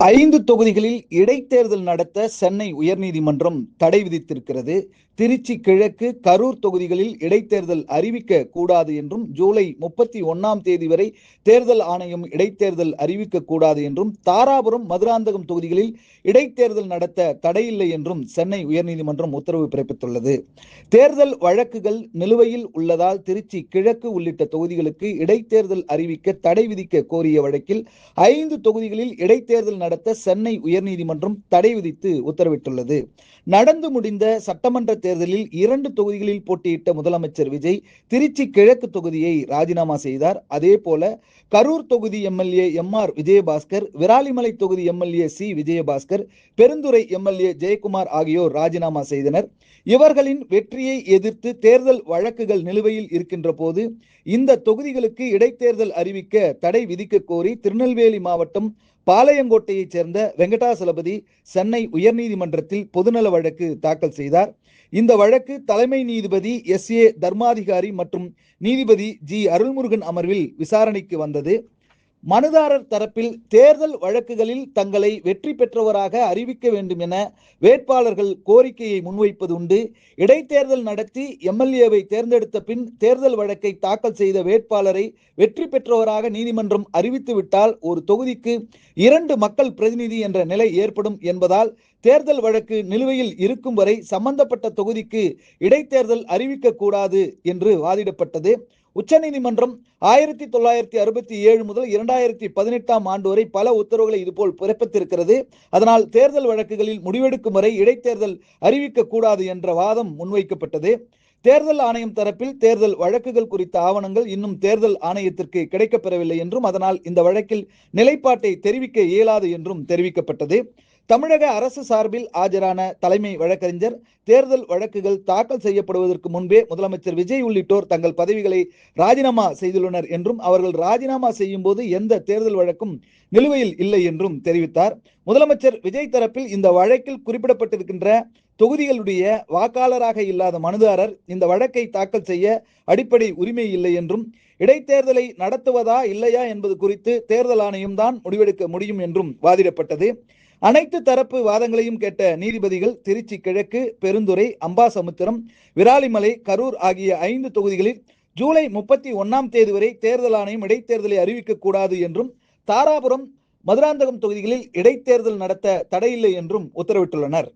5 தொகுதிகளில் இடைத்தேர்தல் நடத்த சென்னை உயர்நீதிமன்றம் தடை விதித்திருக்கிறது. திருச்சி கிழக்கு, கரூர் தொகுதிகளில் இடைத்தேர்தல் அறிவிக்க கூடாது என்றும், ஜூலை 31ஆம் தேதி வரை தேர்தல் ஆணையம் இடைத்தேர்தல் அறிவிக்க கூடாது என்றும், தாராபுரம், மதுராந்தகம் தொகுதிகளில் இடைத்தேர்தல் நடத்த தடையில்லை என்றும் சென்னை உயர்நீதிமன்றம் உத்தரவு பிறப்பித்துள்ளது. தேர்தல் வழக்குகள் நிலுவையில் உள்ளதால் திருச்சி கிழக்கு உள்ளிட்ட தொகுதிகளுக்கு இடைத்தேர்தல் அறிவிக்க தடை விதிக்க கோரிய வழக்கில் 5 தொகுதிகளில் இடைத்தேர்தல் நடத்த சென்னை உயர்நீதிமன்றம் தடை விதித்து உத்தரவிட்டுள்ளது. நடந்து முடிந்த சட்டமன்ற தேர்தலில் 2 தொகுதிகளில் போட்டியிட்ட முதலமைச்சர் விஜய் திருச்சி கிழக்கு தொகுதியை ராஜினாமா செய்தார். அதேபோல கரூர் தொகுதி எம்எல்ஏ எம்.ஆர். விஜயபாஸ்கர், விராலிமலை தொகுதி MLA C. Vijayabaskar, Perundurai MLA Jayakumar ஆகியோர் ராஜினாமா செய்தனர். இவர்களின் வெற்றியை எதிர்த்து தேர்தல் வழக்குகள் நிலுவையில் இருக்கின்ற போது இந்த தொகுதிகளுக்கு இடைத்தேர்தல் அறிவிக்க தடை விதிக்க கோரி திருநெல்வேலி மாவட்டம் பாளையங்கோட்டையைச் சேர்ந்த வெங்கடாசலபதி சென்னை உயர்நீதிமன்றத்தில் பொதுநல வழக்கு தாக்கல் செய்தார். இந்த வழக்கு தலைமை நீதிபதி எஸ்.ஏ. தர்மாதிகாரி மற்றும் நீதிபதி ஜி. அருள்முருகன் அமர்வில் விசாரணைக்கு வந்தது. மனுதாரர் தரப்பில் தேர்தல் வழக்குகளில் தங்களை வெற்றி பெற்றவராக அறிவிக்க வேண்டும் என வேட்பாளர்கள் கோரிக்கையை முன்வைப்பது உண்டு. இடைத்தேர்தல் நடத்தி எம்எல்ஏவை தேர்ந்தெடுத்த பின் தேர்தல் வழக்கை தாக்கல் செய்த வேட்பாளரை வெற்றி பெற்றவராக நீதிமன்றம் அறிவித்துவிட்டால் ஒரு தொகுதிக்கு 2 மக்கள் பிரதிநிதி என்ற நிலை ஏற்படும் என்பதால் தேர்தல் வழக்கு நிலுவையில் இருக்கும் வரை சம்பந்தப்பட்ட தொகுதிக்கு இடைத்தேர்தல் அறிவிக்க கூடாது என்று வாதிடப்பட்டது. உச்சநீதிமன்றம் 1967 முதல் 2018ஆம் ஆண்டு வரை பல உத்தரவுகளை இதுபோல் பிறப்பித்திருக்கிறது. அதனால் தேர்தல் வழக்குகளில் முடிவெடுக்கும் வரை இடைத்தேர்தல் அறிவிக்க கூடாது என்ற வாதம் முன்வைக்கப்பட்டது. தேர்தல் ஆணையம் தரப்பில் தேர்தல் வழக்குகள் குறித்த ஆவணங்கள் இன்னும் தேர்தல் ஆணையத்திற்கு கிடைக்கப்பெறவில்லை என்றும், அதனால் இந்த வழக்கில் நிலைப்பாட்டை தெரிவிக்க இயலாது என்றும் தெரிவிக்கப்பட்டது. தமிழக அரசு சார்பில் ஆஜரான தலைமை வழக்கறிஞர் தேர்தல் வழக்குகள் தாக்கல் செய்யப்படுவதற்கு முன்பே முதலமைச்சர் விஜய் உள்ளிட்டோர் தங்கள் பதவிகளை ராஜினாமா செய்துள்ளனர் என்றும், அவர்கள் ராஜினாமா செய்யும் போது எந்த தேர்தல் வழக்கும் நிலுவையில் இல்லை என்றும் தெரிவித்தார். முதலமைச்சர் விஜய் தரப்பில் இந்த வழக்கில் குறிப்பிடப்பட்டிருக்கின்ற தொகுதிகளுடைய வாக்காளராக இல்லாத மனுதாரர் இந்த வழக்கை தாக்கல் செய்ய அடிப்படை உரிமை இல்லை என்றும், இடைத்தேர்தலை நடத்துவதா இல்லையா என்பது குறித்து தேர்தல் ஆணையம் தான் முடிவெடுக்க முடியும் என்றும் வாதிடப்பட்டது. அனைத்து தரப்பு வாதங்களையும் கேட்ட நீதிபதிகள் திருச்சி கிழக்கு, பெருந்துறை, அம்பாசமுத்திரம், விராலிமலை, கரூர் ஆகிய 5 தொகுதிகளில் ஜூலை 31ஆம் தேதி வரை தேர்தல் ஆணையம் இடைத்தேர்தலை அறிவிக்க கூடாது என்றும், தாராபுரம், மதுராந்தகம் தொகுதிகளில் இடைத்தேர்தல் நடத்த தடையில்லை என்றும் உத்தரவிட்டுள்ளனர்.